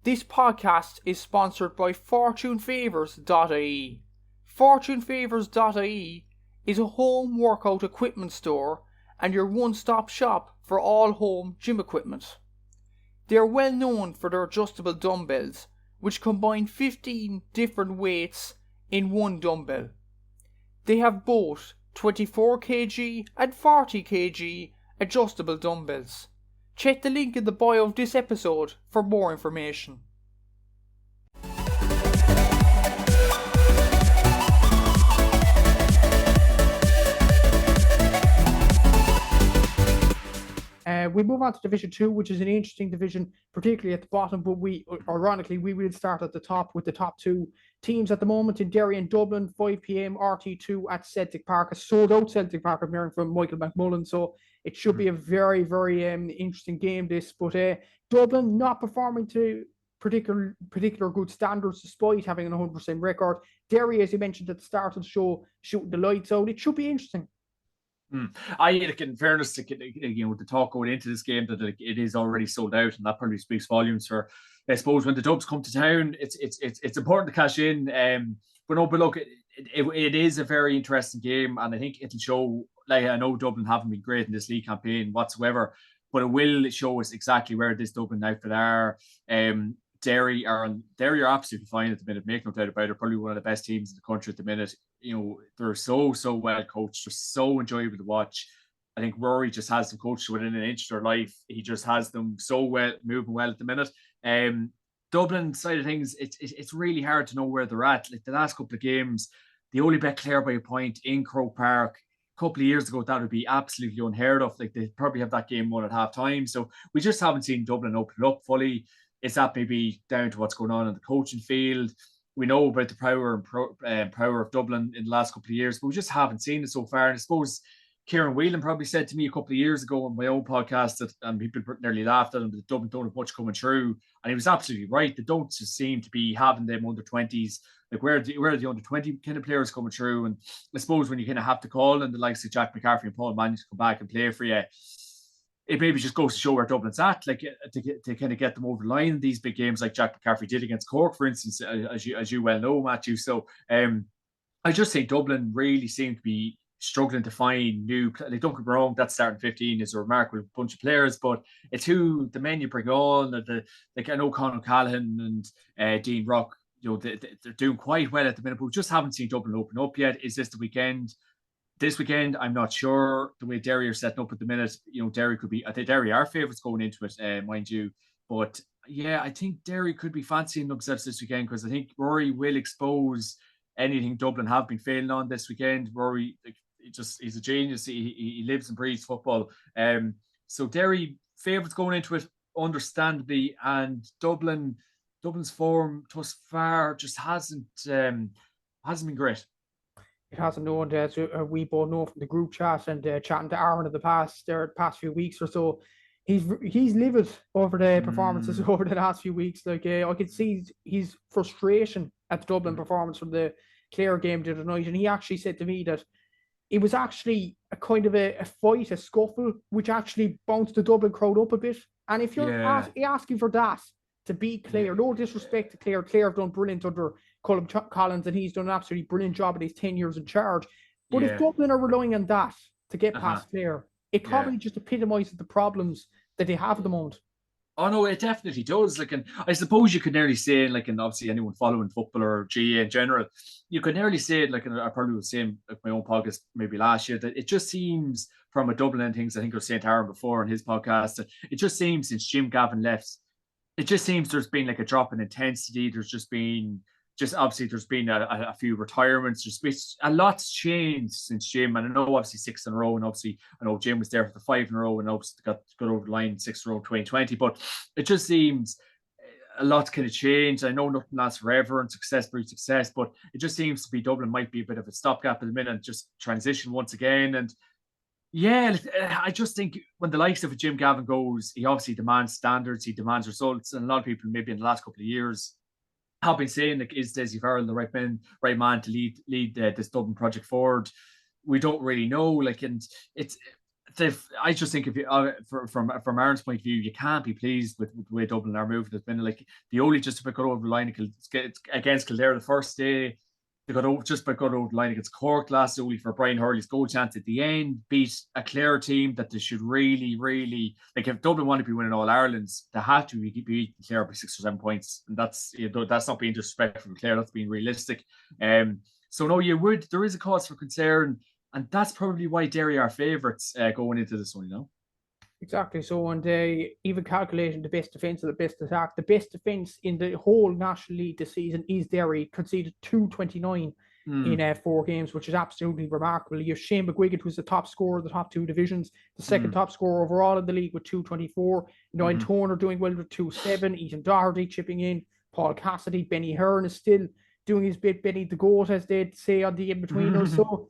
This podcast is sponsored by FortuneFavours.ie. FortuneFavours.ie is a home workout equipment store and your one-stop shop for all home gym equipment. They are well known for their adjustable dumbbells, which combine 15 different weights in one dumbbell. They have both 24 kg and 40 kg adjustable dumbbells. Check the link in the bio of this episode for more information. We move on to Division 2, which is an interesting division, particularly at the bottom, but ironically, we will start at the top with the top two teams at the moment in Derry and Dublin, 5 p.m. RT2 at Celtic Park. A sold-out Celtic Park, I'm hearing from Michael McMullen, so it should be a very, very interesting game, this. But Dublin not performing to particular good standards despite having an 100% record. Derry, as you mentioned at the start of the show, shooting the lights out. It should be interesting. In fairness, the talk going into this game that it is already sold out, and that probably speaks volumes for, I suppose, when the Dubs come to town. It's important to cash in. But look, it is a very interesting game, and I think it'll show. Like, I know Dublin haven't been great in this league campaign whatsoever, but it will show us exactly where this Dublin outfit are. Derry are absolutely fine at the minute, make no doubt about it. Probably one of the best teams in the country at the minute. They're so well coached. They're so enjoyable to watch. I think Rory just has them coached within an inch of their life. He just has them so well, moving well at the minute. Dublin side of things, it's really hard to know where they're at. Like the last couple of games, they only bet Clare by a point in Croke Park. A couple of years ago, that would be absolutely unheard of. Like they probably have that game won at half time. So we just haven't seen Dublin open it up fully. Is that maybe down to what's going on in the coaching field? We know about the power of Dublin in the last couple of years, but we just haven't seen it so far. And I suppose Kieran Whelan probably said to me a couple of years ago on my own podcast that, and people nearly laughed at him, that Dublin don't have much coming through. And he was absolutely right. They don't just seem to be having them under 20s. Like where are the under 20 kind of players coming through? And I suppose when you kind of have to call in the likes of Jack McCaffrey and Paul Manning to come back and play for you, it maybe just goes to show where Dublin's at, like to kind of get them over the line in these big games, like Jack McCaffrey did against Cork, for instance, as you well know, Matthew. So I just think Dublin really seem to be struggling to find new. Like, don't get me wrong, that starting 15 is a remarkable bunch of players, but it's who the men you bring on. Like I know Conor Callahan and Dean Rock, they're doing quite well at the minute, but we just haven't seen Dublin open up yet. Is this the weekend? This weekend, I'm not sure. The way Derry are setting up at the minute, Derry could be. I think Derry are favourites going into it, mind you. But yeah, I think Derry could be fancying themselves this weekend because I think Rory will expose anything Dublin have been failing on this weekend. Rory, he's a genius. He lives and breathes football. So Derry favourites going into it, understandably, and Dublin's form thus far just hasn't been great. It hasn't known that we both know from the group chat and chatting to Aaron in the past few weeks or so. He's livid over the performances over the last few weeks. Like I could see his frustration at the Dublin performance from the Clare game the other night, and he actually said to me that it was actually a kind of a fight, a scuffle, which actually bounced the Dublin crowd up a bit. And if you're asking for that to beat Clare, no disrespect to Clare, Clare have done brilliant under Colm Collins, and he's done an absolutely brilliant job in his 10 years in charge. But if Dublin are relying on that to get past Clare, it probably just epitomises the problems that they have at the moment. Oh no, it definitely does. Like, and I suppose you could nearly say, like, and obviously anyone following football or GA in general, you could nearly say, like, and I probably was saying like my own podcast maybe last year, that it just seems from a Dublin and things. I think I was saying to Aaron before in his podcast, that it just seems since Jim Cavan left, it just seems there's been like a drop in intensity. There's just been. Obviously there's been a few retirements. There's a lot's changed since Jim, and I know obviously 6 in a row, and obviously I know Jim was there for the 5 in a row, and obviously got over the line 6 in a row 2020. But it just seems a lot's kind of changed. I know nothing lasts forever, and success breeds success, but it just seems to be Dublin might be a bit of a stopgap at the minute, and just transition once again. And yeah, I just think when the likes of a Jim Gavin goes, he obviously demands standards, he demands results, and a lot of people maybe in the last couple of years have been saying, like, is Dessie Farrell the right man to lead this Dublin project forward? We don't really know. Like, and it's I just think if you from Aaron's point of view, you can't be pleased with the way Dublin are moving. It's been like the only just about got over the line against Kildare the first day. They got over the line against Cork last week for Brian Hurley's goal chance at the end. Beat a Clare team that they should really, really like. If Dublin want to be winning All Ireland's, they have to beat Clare by 6 or 7 points, and that's that's not being disrespectful from Clare. That's being realistic. So no, there is a cause for concern. And that's probably why Derry are favourites going into this one, Exactly. So, and even calculating the best defence and the best attack, the best defence in the whole National League this season is Derry, conceded 229 in 4 games, which is absolutely remarkable. You have Shane McGuigan, who's the top scorer of the top 2 divisions, the second top scorer overall in the league with 224. And Turner doing well with 2-7. Ethan Doherty chipping in. Paul Cassidy, Benny Hearn is still doing his bit. Benny the goat, as they'd say on the in-betweeners. So,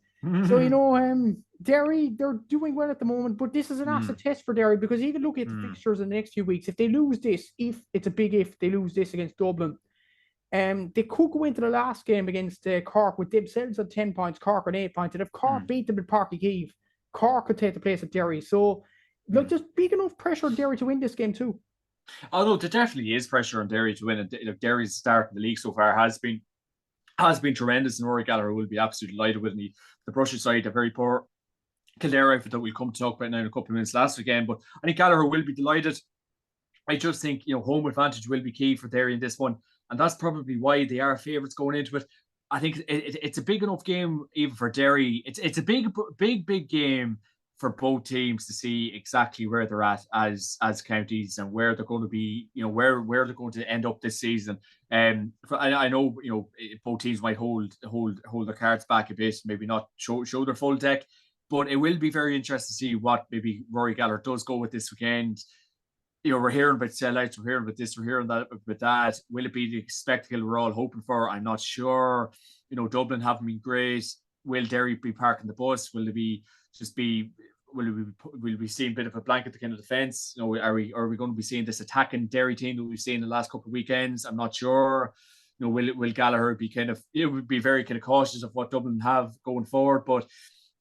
Derry, they're doing well at the moment, but this is an asset test for Derry because even looking at the fixtures in the next few weeks, if they lose this, they lose this against Dublin, they could go into the last game against Cork with themselves at 10 points, Cork on 8 points, and if Cork beat them at Páirc Uí Chaoimh, Cork could take the place of Derry. So, look, there's big enough pressure on Derry to win this game too. Although there definitely is pressure on Derry to win, and Derry's start in the league so far has been tremendous, and Rory Gallagher will be absolutely delighted with me. The Brushes side are very poor. Kildare outfit that we'll come to talk about now in a couple of minutes last weekend, but I think Gallagher will be delighted. I just think home advantage will be key for Derry in this one, and that's probably why they are favourites going into it. I think it's a big enough game even for Derry. It's a big game for both teams to see exactly where they're at as counties and where they're going to be, where they're going to end up this season. I know both teams might hold their cards back a bit, maybe not show their full deck, but it will be very interesting to see what maybe Rory Gallagher does go with this weekend. We're hearing about sellouts, we're hearing about this, we're hearing that about that. Will it be the spectacle we're all hoping for? I'm not sure. Dublin haven't been great. Will Derry be parking the bus? Will we be seeing a bit of a blanket to kind of defence? Are we going to be seeing this attacking Derry team that we've seen in the last couple of weekends? I'm not sure. Will Gallagher be would be very kind of cautious of what Dublin have going forward? But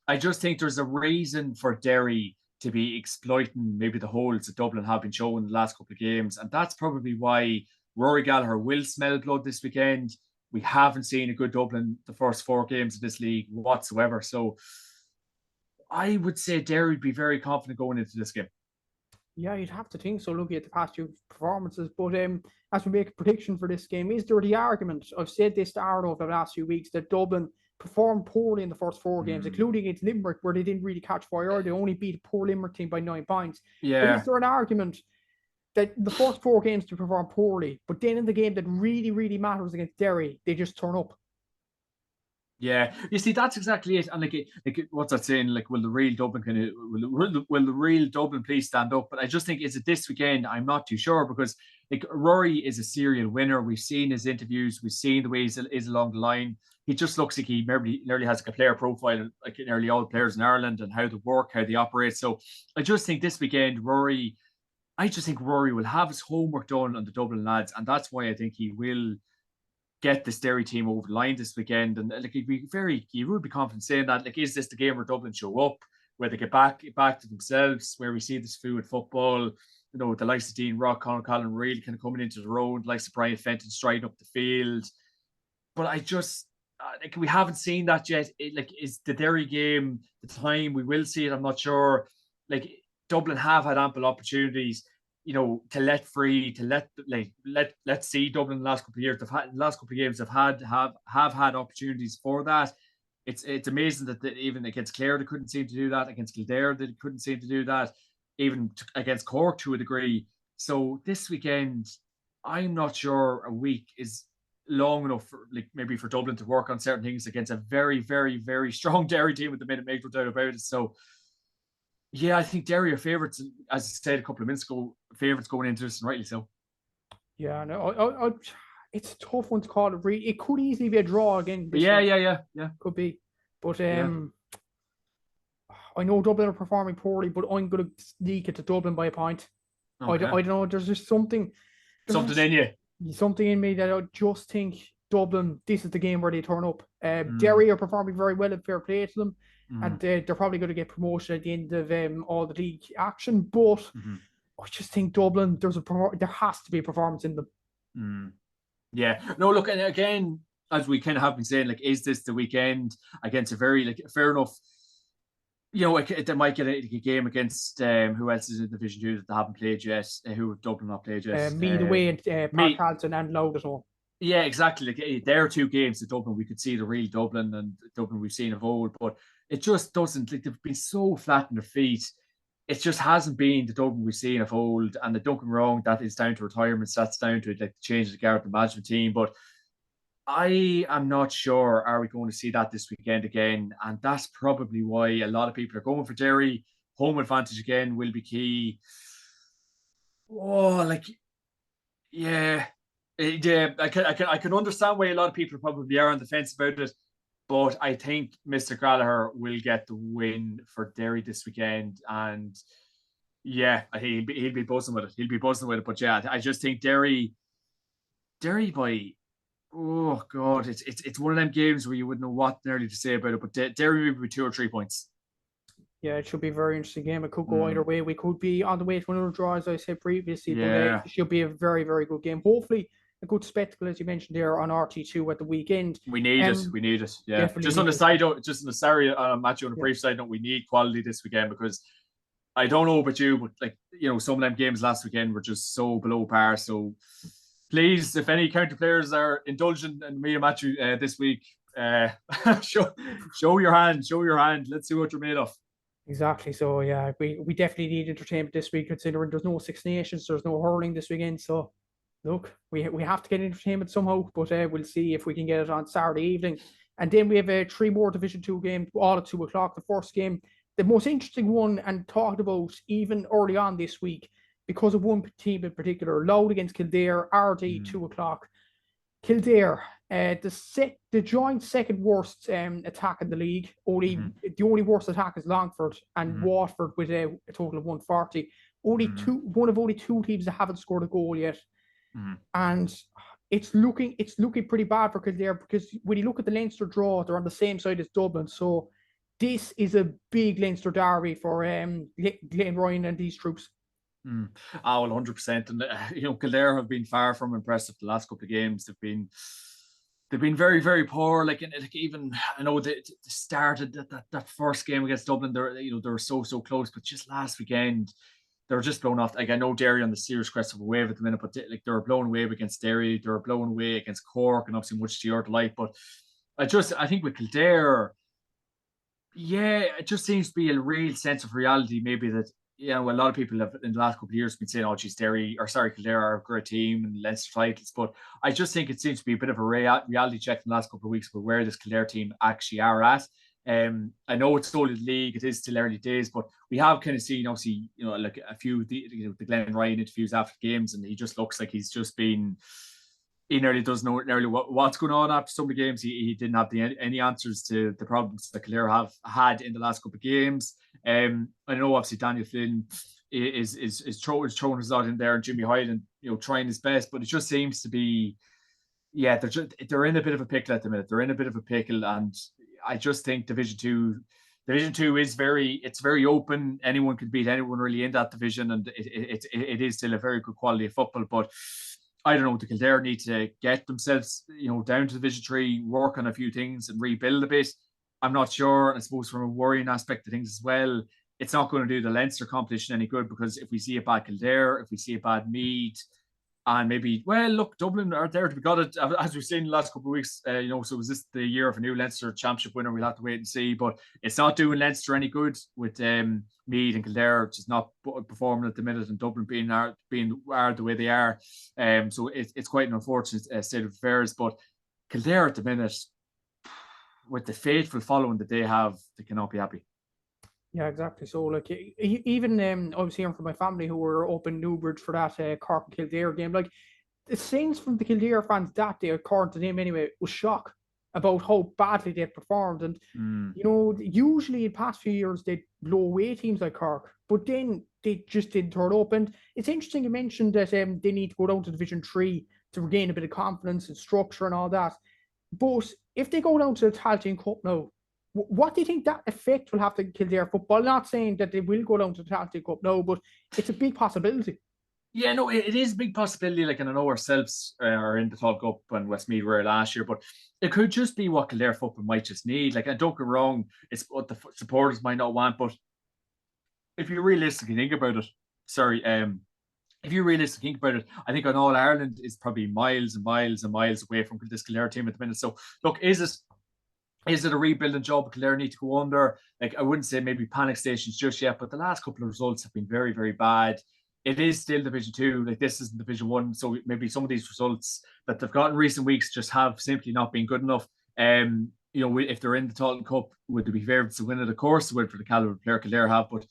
I just think there's a reason for Derry to be exploiting maybe the holes that Dublin have been showing in the last couple of games, and that's probably why Rory Gallagher will smell blood this weekend. We haven't seen a good Dublin the first 4 games of this league whatsoever, so I would say Derry would be very confident going into this game. Yeah, you'd have to think so, looking at the past 2 performances. But as we make a prediction for this game, is there the argument, I've said this to Aaron over the last few weeks, that Dublin performed poorly in the first 4 games, including against Limerick, where they didn't really catch fire. They only beat a poor Limerick team by 9 points. Yeah. But is there an argument that the first 4 games to perform poorly, but then in the game that really, really matters against Derry, they just turn up? Yeah, you see, that's exactly it. And like what's that saying? Like, will the real Dublin will the real Dublin please stand up? But I just think, is it this weekend? I'm not too sure, because like Rory is a serial winner. We've seen his interviews, we've seen the way he is along the line. He just looks like he nearly has like a player profile, like nearly all the players in Ireland, and how they work, how they operate. So I just think this weekend, Rory will have his homework done on the Dublin lads, and that's why I think he will get this Derry team over the line this weekend. And like he would be confident saying that, like, is this the game where Dublin show up, where they get back to themselves, where we see this fluid football, with the likes of Dean Rock, Conor Collin really kind of coming into the road, likes of Brian Fenton striding up the field. But I just like, we haven't seen that yet. Is the Derry game the time we will see it? I'm not sure. Like, Dublin have had ample opportunities, to let free, to let's see Dublin the last couple of years. The last couple of games have had opportunities for that. It's amazing that even against Clare they couldn't seem to do that. Against Kildare they couldn't seem to do that. Even against Cork to a degree. So this weekend, I'm not sure a week is long enough maybe for Dublin to work on certain things against a very, very, very strong Derry team at the minute, make no doubt about it. So yeah, I think Derry are favourites, as I said a couple of minutes ago, favourites going into this, and rightly so. Yeah, no, it's a tough one to call it. Really, it could easily be a draw again. Yeah, could be. But I know Dublin are performing poorly, but I'm going to sneak it to Dublin by a point. Okay. I don't know. There's just something in you. Something in me that I just think Dublin, this is the game where they turn up. Derry are performing very well, and fair play to them. And they're probably going to get promotion at the end of all the league action. But I just think Dublin, there has to be a performance in them. Yeah. No, look, and again, as we kind of have been saying, like, is this the weekend against a very, like, fair enough, they might get a game against who else is in Division 2 that they haven't played yet, who have Dublin not played yet. Meath away and Park Halton and Louth at home. Yeah, exactly. Like, there are 2 games to Dublin. We could see the real Dublin and Dublin we've seen of old, but it just doesn't, like, they've been so flat on their feet. It just hasn't been the Dublin we've seen of old. And don't get me wrong, that is down to retirements. That's down to, like, the change of the guard, the management team. But I am not sure, are we going to see that this weekend again? And that's probably why a lot of people are going for Derry. Home advantage again will be key. Oh, like, yeah. I can understand why a lot of people probably are on the fence about it. But I think Mr. Gallagher will get the win for Derry this weekend. And yeah, he'll be buzzing with it. But yeah, I just think Derry by, oh God, it's one of them games where you wouldn't know what nearly to say about it. But Derry will be 2 or 3 points. Yeah, it should be a very interesting game. It could go either way. We could be on the way to another draw, as I said previously. Yeah. But it should be a very, very good game. Hopefully, a good spectacle, as you mentioned there, on RT2 at the weekend. We need it. Yeah. Just on the side note, Matthew, on a brief side note, we need quality this weekend, because I don't know about you, but, like, some of them games last weekend were just so below par. So please, if any county players are indulgent in me and Matthew this week, show your hand. Let's see what you're made of. Exactly. So yeah, we definitely need entertainment this week, considering there's no Six Nations, there's no hurling this weekend. So look, we have to get entertainment somehow, but we'll see if we can get it on Saturday evening. And then we have 3 more Division 2 games, all at 2 o'clock. The first game, the most interesting one, and talked about even early on this week, because of one team in particular, Louth against Kildare, RD 2 o'clock. Kildare, the joint second worst attack in the league. The only worst attack is Longford and Waterford with a total of 140. One of only 2 teams that haven't scored a goal yet. And it's looking pretty bad for Kildare, because when you look at the Leinster draw, they're on the same side as Dublin. So this is a big Leinster derby for Glenn Ryan and these troops. Well, 100%. And Kildare have been far from impressive the last couple of games. They've been very, very poor. Like even, I know they started that first game against Dublin. They were so close, but just last weekend they were just blown off. Like, I know Derry on the serious crest of a wave at the minute, but they were blown away against Derry. They were blown away against Cork, and obviously much to your delight. But I think with Kildare, yeah, it just seems to be a real sense of reality. Maybe that, a lot of people have in the last couple of years been saying, "Oh, geez, Kildare are a great team and Leinster titles." But I just think it seems to be a bit of a reality check in the last couple of weeks about where this Kildare team actually are at. I know it's only the league; it is still early days, but we have kind of seen, obviously, like a few the Glenn Ryan interviews after games, and he just looks like he's just been. He nearly doesn't know nearly what's going on after some of the games. He didn't have any answers to the problems that Clare have had in the last couple of games. I know obviously Daniel Flynn is throwing his out in there, and Jimmy Hyland, trying his best, but it just seems to be, yeah, they're in a bit of a pickle at the minute. They're in a bit of a pickle, and I just think Division 2 is very open. Anyone can beat anyone really in that division, and it is still a very good quality of football. But I don't know, the Kildare need to get themselves, down to Division 3, work on a few things and rebuild a bit. I'm not sure. And I suppose from a worrying aspect of things as well, it's not going to do the Leinster competition any good, because if we see a bad Kildare, if we see a bad Meath, and maybe, well, look, Dublin are there to be got it, as we've seen in the last couple of weeks. So is this the year of a new Leinster Championship winner? We'll have to wait and see. But it's not doing Leinster any good with Meath and Kildare just not performing at the minute, and Dublin being the way they are. So it's quite an unfortunate state of affairs. But Kildare at the minute, with the faithful following that they have, they cannot be happy. Yeah, exactly. So, like, even I was hearing from my family who were up in Newbridge for that Cork and Kildare game. Like, the sense from the Kildare fans that day, according to them anyway, was shock about how badly they performed. And, usually in past few years, they'd blow away teams like Cork. But then they just didn't turn up. And it's interesting you mentioned that they need to go down to Division 3 to regain a bit of confidence and structure and all that. But if they go down to the Tailteann Cup now, what do you think that effect will have to Kildare football? Not saying that they will go down to the Tailteann Cup now, but it's a big possibility. Yeah, no, it is a big possibility. Like, and I know ourselves are in the Tailteann Cup and Westmeath were last year, but it could just be what Kildare football might just need. Like, and don't get wrong, it's what the supporters might not want, but if you realistically think about it, if you realistically think about it, I think on All Ireland is probably miles and miles and miles away from this Kildare team at the minute. So, look, is it a rebuilding job Kildare need to go under? Like, I wouldn't say maybe panic stations just yet, but the last couple of results have been very, very bad. It is still Division 2. Like, this isn't Division 1. So maybe some of these results that they've got in recent weeks just have simply not been good enough. If they're in the Tailteann Cup, would they be favourites to win it? Of course, they would for the calibre player Kildare have, but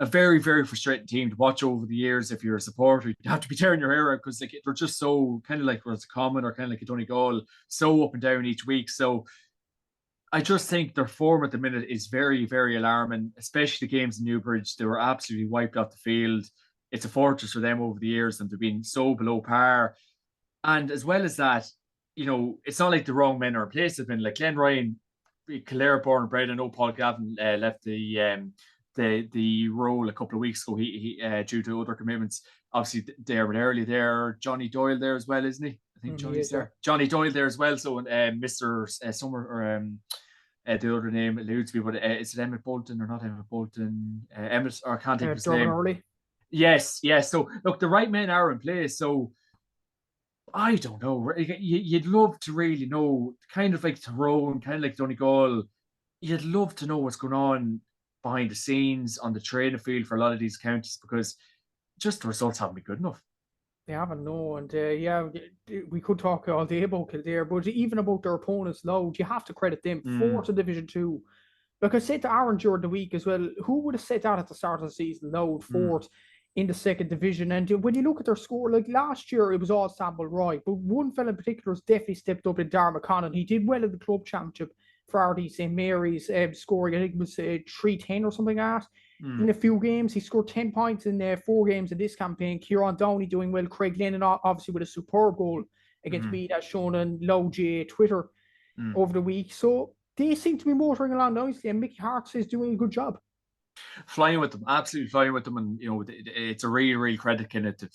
a very, very frustrating team to watch over the years. If you're a supporter, you have to be tearing your hair out because they're just so kind of like where it's common or kind of like a Donegal, so up and down each week. So I just think their form at the minute is very, very alarming, especially the games in Newbridge. They were absolutely wiped off the field. It's a fortress for them over the years, and they've been so below par. And as well as that, it's not like the wrong men are in place. They've been like Glenn Ryan, Kildare born and bred. I know Paul Cavan left the role a couple of weeks ago. He due to other commitments. Obviously, Dermot early there. Johnny Doyle there as well, isn't he? I think Johnny's there. Johnny Doyle there as well. So, Mr. Summer or the other name eludes me, but is it Emmett Bolton or not Emmett Bolton? Emmett, or I can't think of his name. Early. Yes. So, look, the right men are in place. So, I don't know. You'd love to really know, kind of like Tyrone, kind of like Donegal. You'd love to know what's going on behind the scenes on the training field for a lot of these counties, because just the results haven't been good enough. They haven't, no. And we could talk all day about Kildare, but even about their opponents, Louth, you have to credit them. Fourth in Division 2. Like I said to Aaron during the week as well, who would have said that at the start of the season? Louth, fourth in the second division. And when you look at their score, like last year, it was all Sample Roy, but one fella in particular has definitely stepped up in Darragh McConnell. He did well in the club championship for RD St. Mary's, scoring, I think it was 310 or something like that. In a few games, he scored 10 points in 4 games in this campaign. Kieran Downey doing well. Craig Lennon obviously with a superb goal against me, that's shown on Low J Twitter over the week. So they seem to be motoring along nicely, and Mickey Hart is doing a good job. Flying with them, absolutely flying with them, and it's a really, really credit kind of to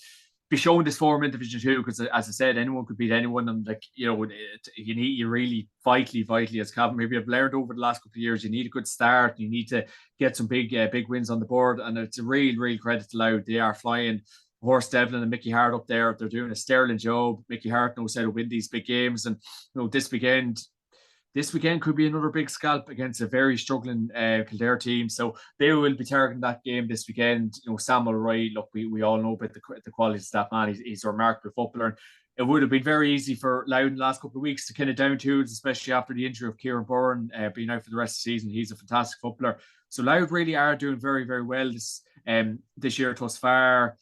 be showing this form in Division 2, because as I said, anyone could beat anyone, and like you really vitally as Cavan maybe have learned over the last couple of years, you need a good start, you need to get some big wins on the board, and it's a real credit to Louth. They are flying. Horst Devlin and Mickey Hart up there, they're doing a sterling job. Mickey Hart knows how to win these big games, and this weekend could be another big scalp against a very struggling Kildare team. So they will be targeting that game this weekend. Samuel Wright, look, we all know about the quality of that man. He's a remarkable footballer. And it would have been very easy for Louth in the last couple of weeks to kind of down tools, especially after the injury of Kieran Byrne being out for the rest of the season. He's a fantastic footballer. So Louth really are doing very, very well this year thus far.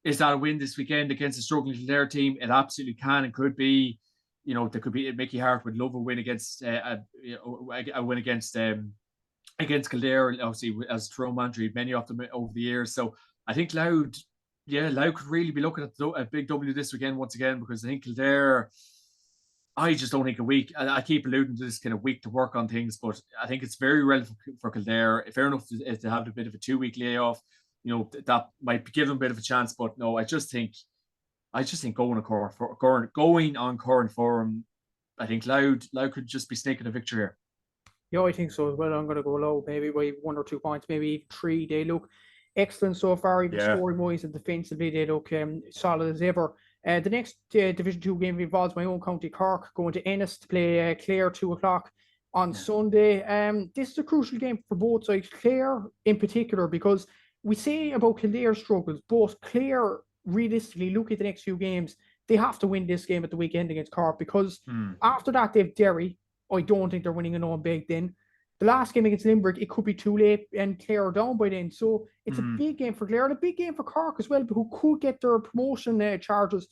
Is that a win this weekend against a struggling Kildare team? It absolutely can and could be. There could be Mickey Hart would love a win against a win against Kildare, obviously as Tyrone Mantry, many of them over the years. So I think Louth could really be looking at a big W this weekend once again, because I think Kildare, I just don't think a week. I keep alluding to this kind of week to work on things, but I think it's very relevant for Kildare. Fair enough if they have a bit of a 2-week layoff, that might give them a bit of a chance. But no, I just think going on current form, I think Louth could just be snaking a victory here. Yeah, I think so as well. I'm going to go low, maybe by 1 or 2 points, maybe even 3. They look excellent so far, even scoring wise and defensively. They look solid as ever. The next Division 2 game involves my own county, Cork, going to Ennis to play Clare 2 o'clock on Sunday. This is a crucial game for both sides. Clare in particular, because we say about Kildare struggles, but Clare, realistically, look at the next few games, they have to win this game at the weekend against Cork, because after that they have Derry. I don't think they're winning an own big then. The last game against Limerick, it could be too late and Clare are down by then. So it's a big game for Clare and a big game for Cork as well, who could get their promotion charges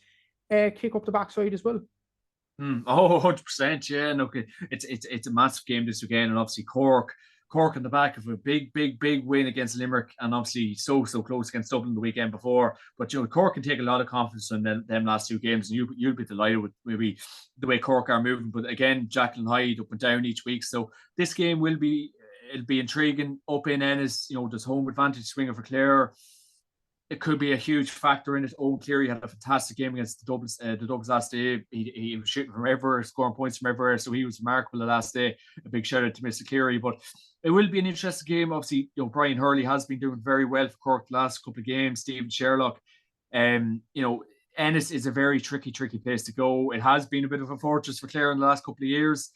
kick up the backside as well. 100%, yeah. Look, it's a massive game this weekend, and obviously Cork Cork on the back of a big win against Limerick, and obviously so close against Dublin the weekend before. But Cork can take a lot of confidence in them last 2 games, and you'll be delighted with maybe the way Cork are moving. But again, Jacqueline Hyde up and down each week, so this game it'll be intriguing. Up in Ennis, there's home advantage swinging for Clare. It could be a huge factor in it. Owen Cleary had a fantastic game against the Dubs last day. He was shooting from everywhere, scoring points from everywhere, so he was remarkable the last day. A big shout out to Mr. Cleary. But it will be an interesting game. Obviously, Brian Hurley has been doing very well for Cork the last couple of games. Stephen Sherlock. Ennis is a very tricky place to go. It has been a bit of a fortress for Clare in the last couple of years.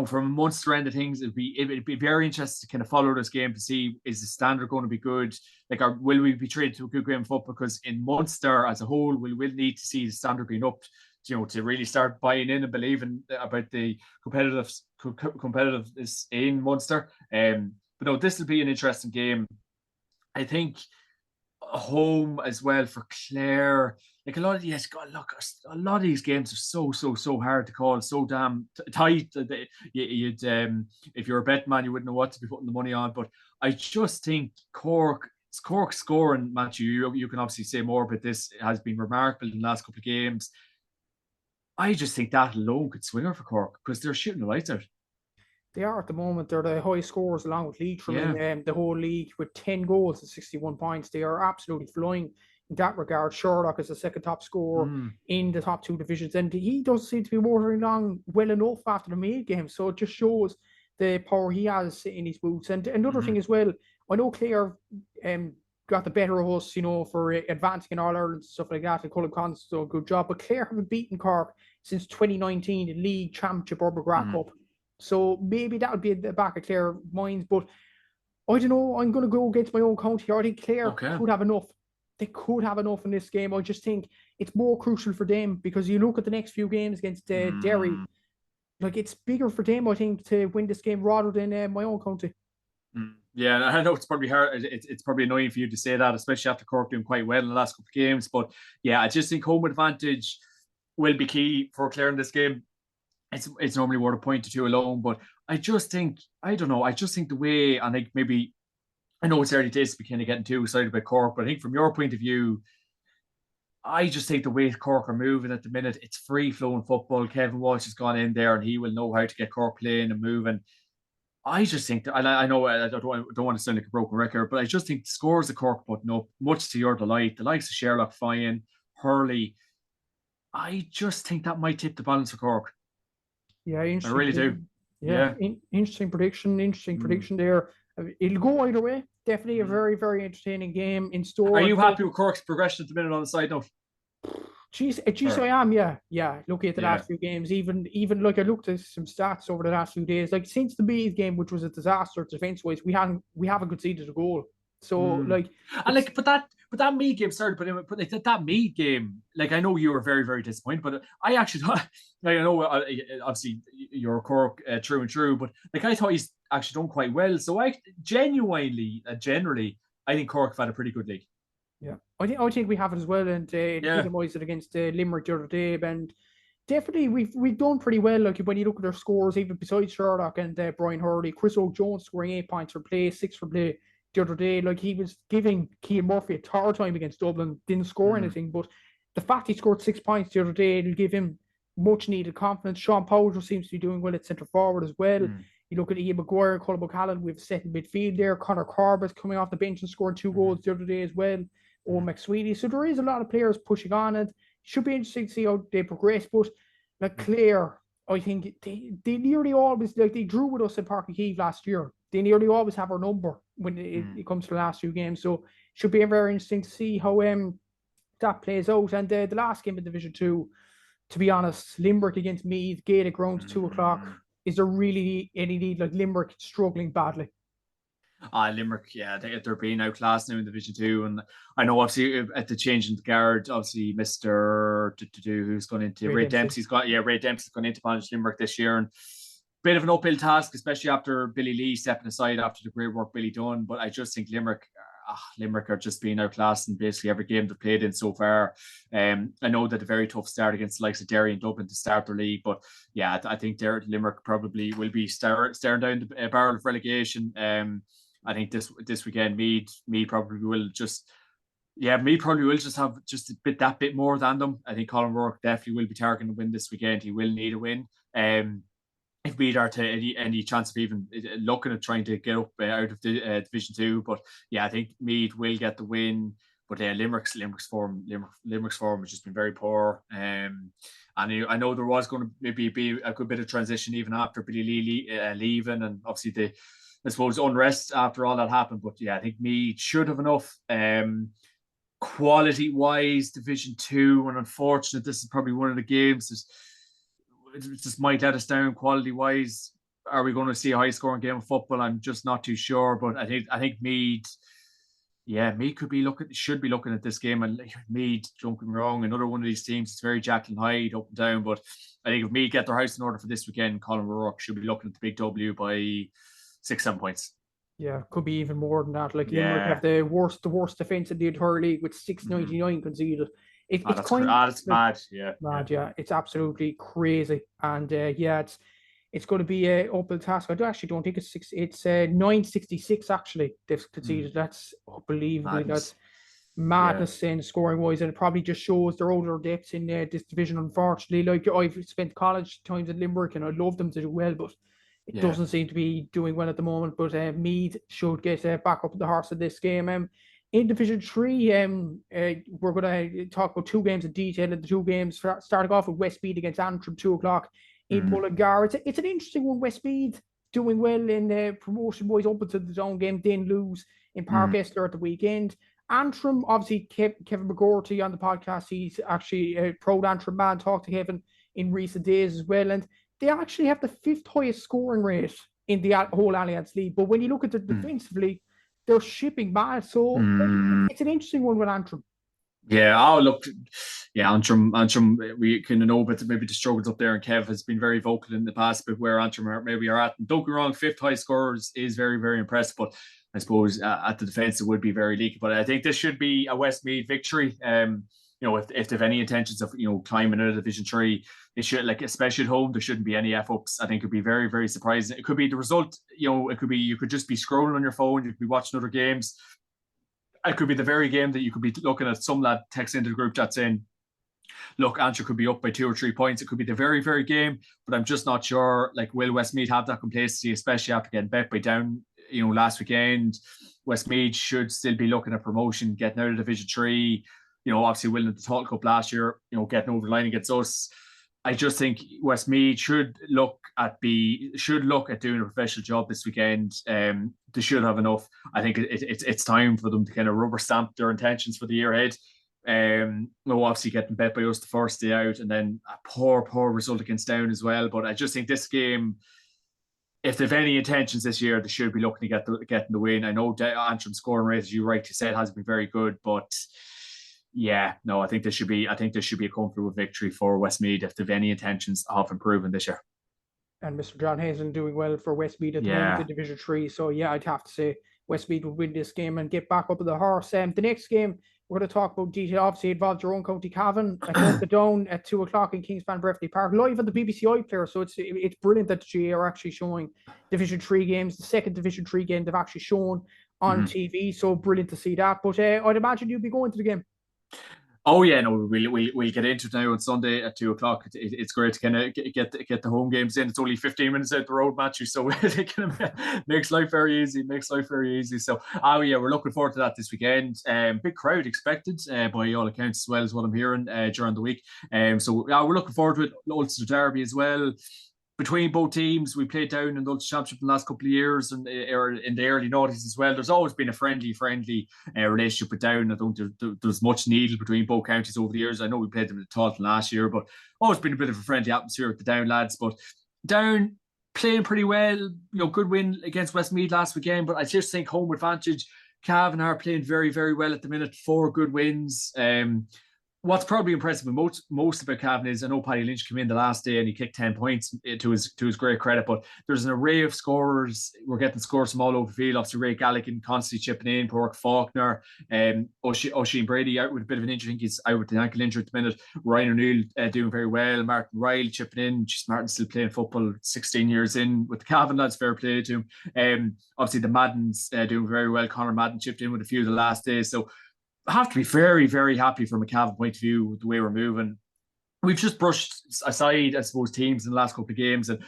From a Munster end of things, it'd be very interesting to kind of follow this game to see, is the standard going to be good? Will we be treated to a good game of football? Because in Munster as a whole, we will need to see the standard being upped, to really start buying in and believing about the competitiveness in Munster. But no, this will be an interesting game. I think home as well for Clare. A lot of these games are so hard to call, so damn tight. If you're a bet man, you wouldn't know what to be putting the money on. But I just think Cork scoring, Matthew, you can obviously say more, but this has been remarkable in the last couple of games. I just think that alone could swing her for Cork, because they're shooting the lights out. They are at the moment. They're the highest scorers along with Leitrim in the whole league with 10 goals and 61 points. They are absolutely flying in that regard. Sherlock is the second top scorer in the top 2 divisions, and he doesn't seem to be watering along well enough after the Maid game. So it just shows the power he has in his boots. And another thing as well, I know Clare got the better of us, for advancing in All-Ireland and stuff like that. And Colin Collins did a good job. But Clare haven't beaten Cork since 2019 in League Championship or McGrath Cup. So maybe that would be at the back of Clare minds. But I don't know. I'm going to go against my own county. I think Clare could have enough. They could have enough in this game. I just think it's more crucial for them, because you look at the next few games against Derry. It's bigger for them, I think, to win this game rather than my own county. Yeah, I know it's probably hard. It's probably annoying for you to say that, especially after Cork doing quite well in the last couple of games. But yeah, I just think home advantage will be key for Clare in this game. It's normally worth a point or two alone, but I just think the way, and I know it's early days to be kind of getting too excited about Cork, but I think from your point of view, I just think the way Cork are moving at the minute, it's free-flowing football. Kevin Walsh has gone in there and he will know how to get Cork playing and moving. I just think that, and I know I don't want to sound like a broken record, but I just think the scores of Cork putting up, much to your delight, the likes of Sherlock, Fine, Hurley, I just think that might tip the balance for Cork. Yeah, interesting. I really do. Yeah. Interesting prediction there. It'll go either way. Definitely a very, very entertaining game in store. Are you happy with Cork's progression at the minute on the side note? Jeez, I am. Yeah. Looking at the last few games, even I looked at some stats over the last few days. Since the Meath game, which was a disaster defense-wise, we haven't conceded a goal. So but that Meath game started. But that Meath game, I know you were very, very disappointed. But I actually thought, I know obviously you're Cork true and true, but I thought he's actually done quite well. So I genuinely, generally, I think Cork have had a pretty good league. Yeah, I think we have it as well, and minimized it against Limerick the other day, and definitely we've done pretty well. When you look at their scores, even besides Sherlock and Brian Hurley, Chris O'Jones scoring 8 points for play, 6 for play the other day. He was giving Cian Murphy a hard time against Dublin, didn't score anything, but the fact he scored 6 points the other day, it'll give him much needed confidence. Sean Powell seems to be doing well at centre forward as well. You look at Ian Maguire, Colin Buchanan, we've set in midfield there. Conor Corbett coming off the bench and scoring 2 goals the other day as well. Owen McSweety. So there is a lot of players pushing on, and it should be interesting to see how they progress. But Clare, I think they nearly always, they drew with us in Park and Keeve last year. They nearly always have our number when it comes to the last few games. So it should be very interesting to see how that plays out. And the last game in Division 2, to be honest, Limerick against Meath, Gaelic ground 2 o'clock. Is there really any need? Limerick struggling badly. Limerick, they're being outclassed now in Division 2, and I know obviously at the change in the guard, obviously Mr. who's gone into Ray Dempsey's gone into manage Limerick this year, and bit of an uphill task, especially after Billy Lee stepping aside after the great work Billy done. But I just think Limerick Limerick are just being outclassed in basically every game they've played in so far. I know that a very tough start against the likes of Derry and Dublin to start their league, but yeah, I think Limerick probably will be staring down the barrel of relegation. I think this weekend, Meath probably will just. Yeah, Meath probably will just have just that bit more than them. I think Colin Rourke definitely will be targeting a win this weekend. He will need a win. If Meath are to any chance of even looking at trying to get up out of the Division 2, but yeah, I think Meath will get the win. But Limerick's form has just been very poor. And I know there was going to maybe be a good bit of transition even after Billy Lee leaving, and obviously I suppose unrest after all that happened. But yeah, I think Meath should have enough. Quality wise, Division 2, and unfortunate, this is probably one of the games that just might let us down quality wise. Are we going to see a high scoring game of football? I'm just not too sure, but I think Meath should be looking at this game, and Meath, don't get me wrong, another one of these teams. It's very Jekyll and Hyde, up and down, but I think if Meath get their house in order for this weekend, Colin Rourke should be looking at the big W by 6-7 points. Yeah, could be even more than that. Like Limerick have the worst defense in the entire league with 699 conceded. It's mad. Yeah, mad. Yeah, it's absolutely crazy. And it's going to be an uphill task. I actually don't think it's 6. It's 966 actually they've conceded. That's unbelievable. That's madness in scoring wise, and it probably just shows their older depths in this division. Unfortunately, like I've spent college times at Limerick, and I'd love them to do well, but it doesn't seem to be doing well at the moment. But Meath should get back up the horse of this game. In Division 3, we're going to talk about 2 games in detail. And the 2 games starting off with Westmeath against Antrim, 2 o'clock in Mullingar. It's an interesting one. Westmeath doing well in promotion boys up into the zone game, then lose in Park Esther at the weekend. Antrim, obviously, Kevin McGorty on the podcast, he's actually a proud Antrim man, talked to Kevin in recent days as well. And they actually have the 5th highest scoring rate in the whole Allianz League. But when you look at the defensively, they're shipping mad. So it's an interesting one with Antrim. Yeah, Antrim, we kind of know, but maybe the struggles up there, and Kev has been very vocal in the past about where Antrim are at. And don't get me wrong, 5th high scorers is very, very impressive, but I suppose at the defence it would be very leaky. But I think this should be a Westmeath victory. If they've any intentions of climbing out of Division 3, they should, especially at home, there shouldn't be any F-ups. I think it'd be very, very surprising. It could be the result, it could be you could just be scrolling on your phone, you could be watching other games. It could be the very game that you could be looking at. Some lad text into the group chat saying, look, Antrim could be up by 2 or 3 points. It could be the very, very game, but I'm just not sure. Will Westmeath have that complacency, especially after getting bet by Down, last weekend? Westmeath should still be looking at promotion, getting out of Division 3. Obviously winning the Tall Cup last year, getting over the line against us. I just think Westmeath should look at doing a professional job this weekend. They should have enough. I think it's time for them to kind of rubber stamp their intentions for the year ahead. Obviously getting bet by us the first day out, and then a poor result against Down as well. But I just think this game, if they've any intentions this year, they should be looking to getting the win. I know Antrim's scoring rate, as you rightly said, has been very good, but I think this should be a comfortable victory for Westmeath if they've any intentions of improving this year. And Mr. John Hazen doing well for Westmeath at the moment in Division 3. So I'd have to say Westmeath will win this game and get back up on the horse. The next game we're going to talk about detail obviously involves your own county Cavan against the Down at 2 o'clock in Kingspan Breffni Park, live on the BBC iPlayer. So it's brilliant that the GA are actually showing Division 3 games. The second Division 3 game they've actually shown on TV. So brilliant to see that. But I'd imagine you'd be going to the game. Oh yeah, no, we'll get into it now on Sunday at 2 o'clock. It's great to kind of get the home games in. It's only 15 minutes out the road, Matthew, so it kind of makes life very easy. So we're looking forward to that this weekend. Big crowd expected by all accounts, as well as what I'm hearing during the week. So we're looking forward to it. Ulster Derby as well. Between both teams, we played Down in the Ulster Championship in the last couple of years, and in the early noughties as well. There's always been a friendly relationship with Down. I don't think there's much needed between both counties over the years. I know we played them in Taunton last year, but always been a bit of a friendly atmosphere with the Down lads. But Down playing pretty well, good win against Westmeath last weekend. But I just think home advantage. Cavan are playing very, very well at the minute. 4 good wins. what's probably impressive with most about Cavan is I know Paddy Lynch came in the last day and he kicked 10 points to his great credit, but there's an array of scorers. We're getting scores from all over the field. Obviously, Ray Galligan constantly chipping in, Pork Faulkner, Oisin Brady out with a bit of an injury. I think he's out with an ankle injury at the minute. Ryan O'Neill doing very well. Martin Riley chipping in. Just Martin still playing football 16 years in with the Cavan lads. Fair play to him. Obviously, the Maddens doing very well. Conor Madden chipped in with a few of the last days. So I have to be very, very happy from a Cavan point of view with the way we're moving. We've just brushed aside, I suppose, teams in the last couple of games, and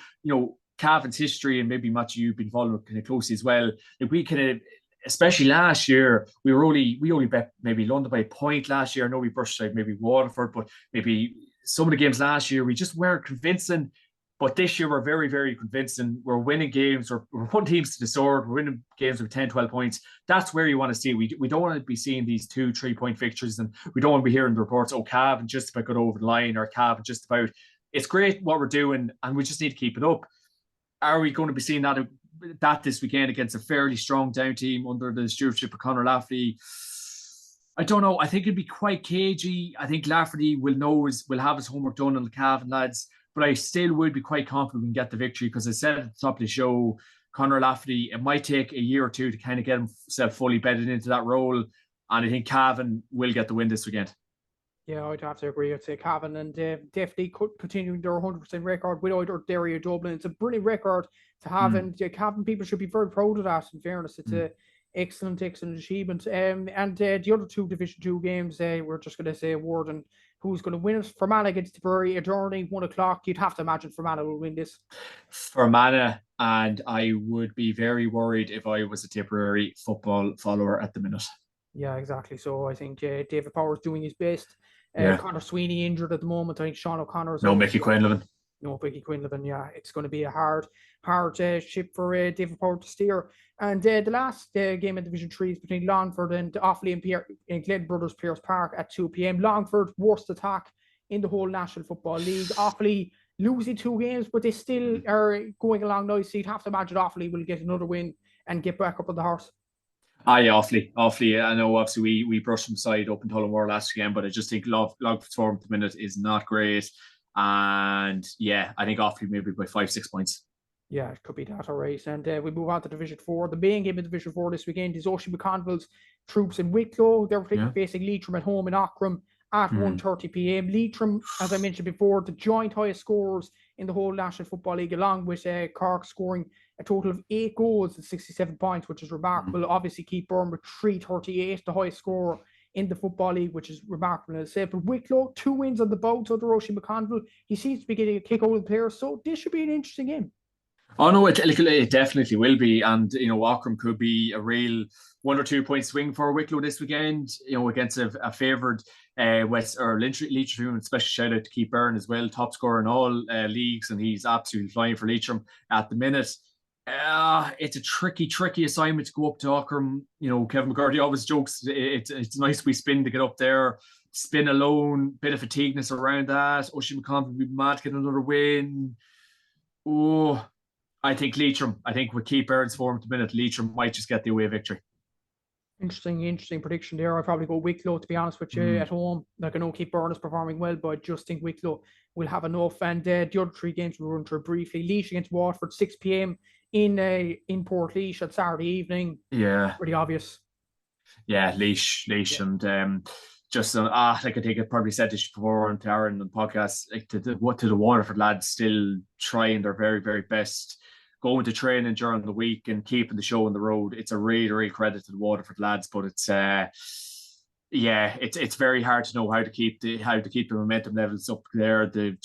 Cavan's history, and maybe Matthew, you've been following kind of closely as well. Like we kind of, especially last year, we only bet maybe London by a point last year. I know we brushed like maybe Waterford, but maybe some of the games last year we just weren't convincing. But this year we're very, very convincing. We're winning games. We're putting teams to the sword. We're winning games with 10, 12 points. That's where you want to see. We don't want to be seeing these 2-3 point fixtures, and we don't want to be hearing the reports, Cavan just about got over the line, or Cavan just about. It's great what we're doing, and we just need to keep it up. Are we going to be seeing that this weekend against a fairly strong down team under the stewardship of Conor Lafferty? I don't know. I think it'd be quite cagey. I think Lafferty will have his homework done on the Cavan lads. But I still would be quite confident we can get the victory, because I said at the top of the show, Conor Lafferty, it might take a year or two to kind of get himself fully bedded into that role. And I think Cavan will get the win this weekend. Yeah, I'd have to agree. I'd say Cavan and definitely continuing their 100% record with either Derry or Dublin. It's a brilliant record to have, and Cavan people should be very proud of that, in fairness. It's an excellent achievement. And the other two Division 2 games, we're just going to say a word on who's going to win it. Fermanagh against Tipperary, Adorney, 1 o'clock. You'd have to imagine Fermanagh will win this. Fermanagh, and I would be very worried if I was a Tipperary football follower at the minute. Yeah, exactly. So I think David Power's doing his best. Conor Sweeney injured at the moment. I think Sean O'Connor's Mickey Quinlivan. No, Mickey Quinlivan. Yeah, it's going to be a hard ship for David Power to steer. And the last game in Division 3 is between Longford and Offaly in Glen Brothers Pierce Park at 2 p.m. Longford, worst attack in the whole National Football League. Offaly losing 2 games, but they still are going along nicely. You'd have to imagine Offaly will get another win and get back up on the horse. Yeah, Offaly. I know obviously we brushed them aside up in Tullamore last weekend, but I just think Longford's form at the minute is not great. And yeah, I think Offaly maybe by 5-6 points. Yeah, it could be that, all right. And we move on to Division 4. The main game in Division 4 this weekend is Oisin McConville's troops in Wicklow. They're facing Leitrim at home in Aughrim at 1:30 p.m. Leitrim, as I mentioned before, the joint highest scorers in the whole National Football League, along with Cork scoring a total of 8 goals and 67 points, which is remarkable. Obviously, Keith Byrne with 338, the highest scorer in the Football League, which is remarkable in itself. But Wicklow, 2 wins on the bout under Oisin McConville. He seems to be getting a kick out of the players, so this should be an interesting game. Oh no, it definitely will be, and Aughrim could be a real 1 or 2 point swing for Wicklow this weekend. Against a favoured West or Leitrim. Special shout out to Keith Byrne as well, top scorer in all leagues, and he's absolutely flying for Leitrim at the minute. It's a tricky assignment to go up to Aughrim. Kevin McCarthy always jokes it's nice we spin to get up there. Spin alone, bit of fatigueness around that. Oisin McConville would be mad to get another win. Oh, I think Leitrim. I think with Keith Byrne's form at the minute, Leitrim might just get the away victory. Interesting prediction there. I'd probably go Wicklow, to be honest with you, at home. Like, I know Keith Byrne is performing well, but I just think Wicklow will have enough. And the other 3 games we'll run through briefly. Laois against Waterford, 6 p.m. in Portlaoise on Saturday evening. Yeah. Pretty obvious. Yeah, Laois. And just like I think I probably said this before on Aaron on the podcast, like to the Waterford lads still trying their very, very best, going to training during the week and keeping the show on the road. It's a real credit to the Waterford lads, but it's it's very hard to know how to keep the momentum levels up there. The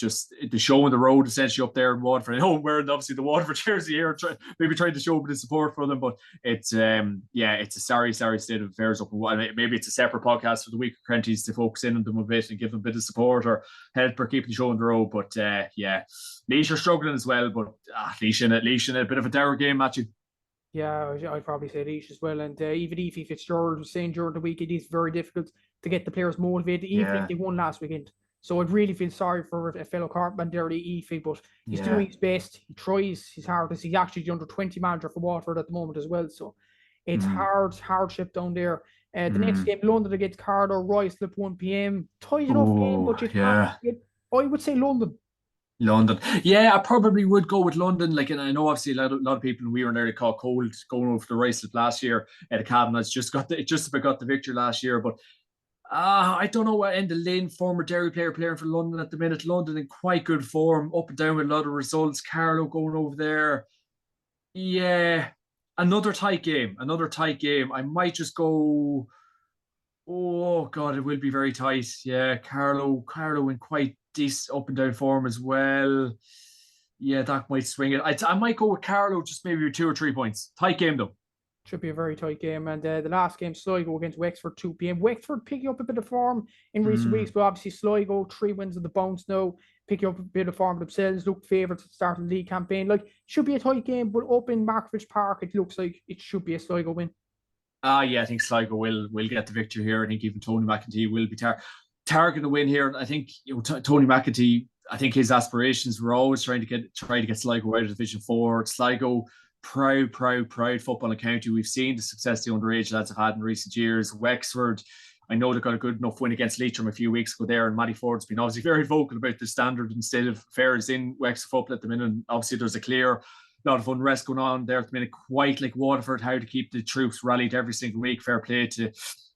show on the road essentially up there in Waterford. I know I'm wearing obviously the Waterford jersey here, maybe trying to show a bit of support for them, but it's it's a sorry state of affairs up. Maybe it's a separate podcast for the week of Crenties to focus in on them a bit and give them a bit of support or help her keeping the show on the road. But Laois are struggling as well, but Laois in a bit of a dour game, Matthew. Yeah, I'd probably say Laois as well. And even Aoife Fitzgerald was saying during the week, it is very difficult to get the players motivated, even if they won last weekend. So I'd really feel sorry for a fellow Corkman, Derry, Aoife, but he's doing his best. He tries his hardest. He's actually the under-20 manager for Waterford at the moment as well. So it's hardship down there. The next game, London against Cardiff, Royal Slip 1 p.m. Tight enough game, but I would say London. Yeah, I probably would go with London. Like, and I know obviously a lot of people, we were nearly caught cold going over the Royal Slip last year at Cavan. It's just about got the victory last year, but I don't know what end of Lynn, former Derry player playing for London at the minute. London in quite good form, up and down with a lot of results. Carlo going over there. Yeah, another tight game. I might just go. Oh God, it will be very tight. Yeah, Carlo in quite decent up and down form as well. Yeah, that might swing it. I might go with Carlo, just maybe with 2 or 3 points. Tight game though. Should be a very tight game. And the last game, Sligo against Wexford, 2 p.m. Wexford picking up a bit of form in recent weeks, but obviously Sligo, 3 wins of the bounce now, picking up a bit of form themselves, look favourites at the start of the league campaign. Like, should be a tight game, but up in Markievicz Park, it looks like it should be a Sligo win. Yeah, I think Sligo will get the victory here. I think even Tony McEntee will be targeting the win here. I think Tony McEntee, I think his aspirations were always trying to get Sligo out of Division 4. Sligo, proud footballing county. We've seen the success the underage lads have had in recent years. Wexford, I know they got a good enough win against Leitrim a few weeks ago there, and Matty Ford's been obviously very vocal about the standard and state of affairs in Wexford football at the minute. And obviously there's a clear lot of unrest going on there at the minute, quite like Waterford, how to keep the troops rallied every single week. Fair play to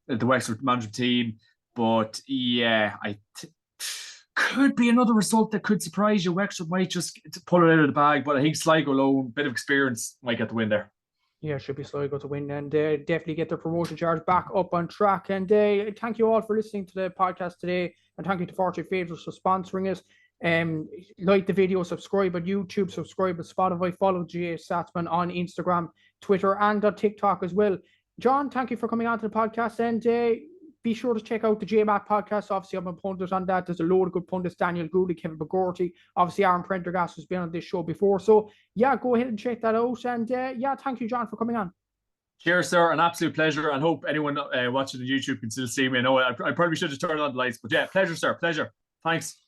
the Wexford management team. But yeah, could be another result that could surprise you. Wexford might just pull it out of the bag, but I think Sligo alone, bit of experience, might get the win there. Yeah, should be Sligo to win and definitely get their promotion charge back up on track. And thank you all for listening to the podcast today. And thank you to Fortune Favours for sponsoring us. Like the video, subscribe on YouTube, subscribe on Spotify, follow JMac Statsman on Instagram, Twitter, and on TikTok as well. John, thank you for coming on to the podcast, and be sure to check out the JMac Podcast. Obviously, I'm a pundit on that. There's a load of good pundits: Daniel Gooley, Kevin Bagorty, obviously Aaron Prendergast has been on this show before. So yeah, go ahead and check that out. And yeah, thank you, John, for coming on. Cheers, sir. An absolute pleasure. And hope anyone watching on YouTube can still see me. I know I probably should have turned on the lights, but yeah, pleasure, sir. Pleasure. Thanks.